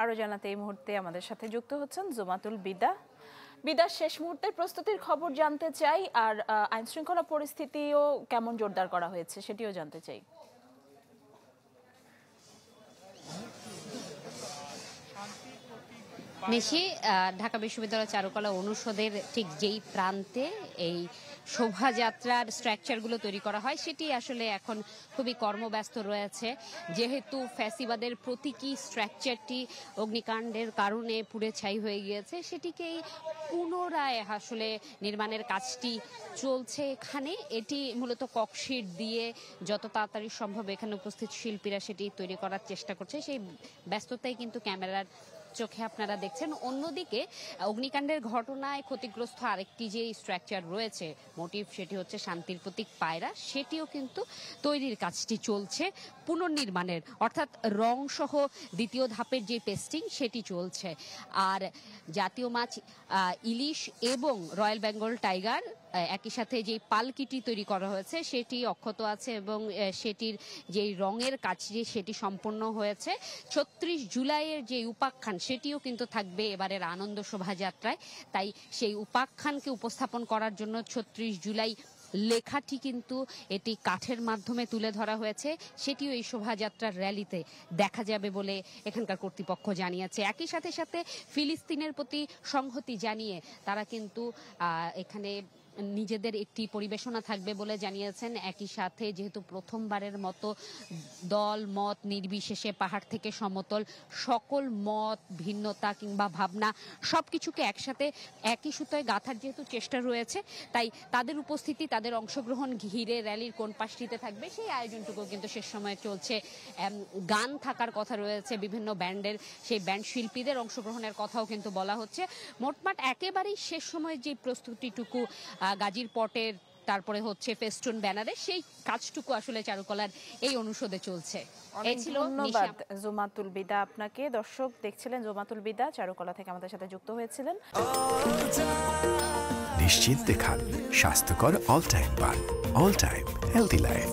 আরো জানাতে এই মুহূর্তে আমাদের সাথে যুক্ত হচ্ছেন জুমাতুল বিদা। বিদা, শেষ মুহূর্তের প্রস্তুতির খবর জানতে চাই, আর আইন শৃঙ্খলা পরিস্থিতিও কেমন জোরদার করা হয়েছে সেটিও জানতে চাই। নিশি, ঢাকা বিশ্ববিদ্যালয় চারুকলা অনুষদের ঠিক যেই প্রান্তে এই শোভাযাত্রার স্ট্রাকচারগুলো তৈরি করা হয় সেটি আসলে এখন খুবই কর্মব্যস্ত রয়েছে, যেহেতু ফ্যাসিবাদের প্রতীকী স্ট্রাকচারটি অগ্নিকাণ্ডের কারণে পুড়ে ছাই হয়ে গিয়েছে, সেটিকেই পুনরায় আসলে নির্মাণের কাজটি চলছে এখানে। এটি মূলত ককশিট দিয়ে যত তাড়াতাড়ি সম্ভব এখানে উপস্থিত শিল্পীরা সেটি তৈরি করার চেষ্টা করছে, সেই ব্যস্ততাই কিন্তু ক্যামেরার চোখে আপনারা দেখছেন। অন্যদিকে অগ্নিকাণ্ডের ঘটনায় ক্ষতিগ্রস্ত আরেকটি যে স্ট্রাকচার রয়েছে মোটিভ, সেটি হচ্ছে শান্তির প্রতীক পায়রা, সেটিও কিন্তু তৈরির কাজটি চলছে পুনর্নির্মাণের, অর্থাৎ রং সহ দ্বিতীয় ধাপের যে পেস্টিং সেটি চলছে। আর জাতীয় মাছ ইলিশ এবং রয়্যাল বেঙ্গল টাইগার একই সাথে যে পালকিটি তৈরি করা হয়েছে সেটি অক্ষত আছে এবং সেটির যে রঙের কাজটি সেটি সম্পূর্ণ হয়েছে। ৩৬ জুলাইয়ের যে উপাখ্যান সেটিও কিন্তু থাকবে এবারের আনন্দ শোভাযাত্রায়, তাই সেই উপাখ্যানকে উপস্থাপন করার জন্য ৩৬ জুলাই লেখাটি কিন্তু এটি কাঠের মাধ্যমে তুলে ধরা হয়েছে, সেটিও এই শোভাযাত্রার র্যালিতে দেখা যাবে বলে এখানকার কর্তৃপক্ষ জানিয়েছে। একই সাথে সাথে ফিলিস্তিনের প্রতি সংহতি জানিয়ে তারা কিন্তু এখানে নিজেদের একটি পরিবেশনা থাকবে বলে জানিয়েছেন। একই সাথে যেহেতু প্রথমবারের মতো দল মত নির্বিশেষে পাহাড় থেকে সমতল সকল মত ভিন্নতা কিংবা ভাবনা সবকিছুকে একসাথে একই সুতোয় গাঁথার যেহেতু চেষ্টা রয়েছে, তাই তাদের উপস্থিতি তাদের অংশগ্রহণ ঘিরে র্যালির কোন পাশটিতে থাকবে সেই আয়োজনটুকু কিন্তু শেষ সময়ে চলছে। গান থাকার কথা রয়েছে বিভিন্ন ব্যান্ডের, সেই ব্যান্ড শিল্পীদের অংশগ্রহণের কথাও কিন্তু বলা হচ্ছে। মোটমাট একেবারেই শেষ সময়ের যে প্রস্তুতিটুকু গাজীর পটের, তারপরে হচ্ছে ফেস্টুন ব্যানারে, সেই কাজটুকু আসলে চারুকলার এই অনুষদে চলছে। ধন্যবাদ জুমাতুল বিদা আপনাকে। দর্শক দেখছিলেন জুমাতুল বিদা চারুকলা থেকে আমাদের সাথে যুক্ত হয়েছিলেন। নিশ্চিন্তে খান স্বাস্থ্যকর অল টাইম পান, অল টাইম হেলদি লাইফ।